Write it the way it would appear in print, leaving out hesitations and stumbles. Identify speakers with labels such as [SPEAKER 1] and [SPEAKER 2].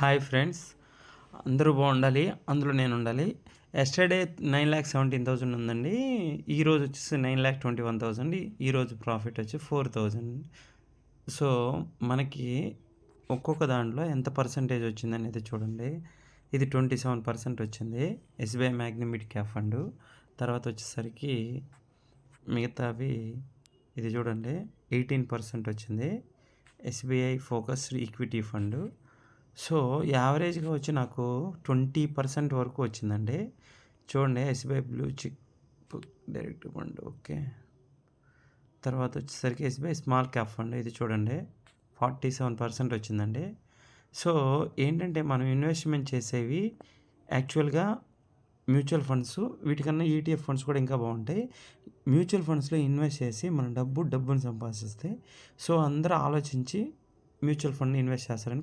[SPEAKER 1] Hi friends, అందరూ బాగుండాలి, అందులో నేను ఉండాలి. ఎస్టర్డే 9,17,000 ఉందండి. ఈరోజు వచ్చేసి 9,21,000. ఈరోజు ప్రాఫిట్ వచ్చి 4,000. సో మనకి ఒక్కొక్క దాంట్లో ఎంత పర్సంటేజ్ వచ్చిందనేది చూడండి. ఇది 27% వచ్చింది SBI Magnum mid cap fund. తర్వాత వచ్చేసరికి మిగతావి ఇది చూడండి 18% వచ్చింది SBI focused equity fund. So యావరేజ్గా వచ్చి నాకు 20% వరకు వచ్చిందండి. చూడండి SBI blue chip direct fund, okay. తర్వాత వచ్చేసరికి ఎస్బీఐ స్మాల్ క్యాప్ ఫండ్, ఇది చూడండి 47% వచ్చిందండి. సో ఏంటంటే మనం ఇన్వెస్ట్మెంట్ చేసేవి యాక్చువల్గా మ్యూచువల్ ఫండ్స్, వీటికన్నా ఈటీఎఫ్ ఫండ్స్ కూడా ఇంకా బాగుంటాయి. మ్యూచువల్ ఫండ్స్లో ఇన్వెస్ట్ చేసి మన డబ్బును సంపాదిస్తే, సో అందరూ ఆలోచించి మ్యూచువల్ ఫండ్ ఇన్వెస్ట్ చేస్తారని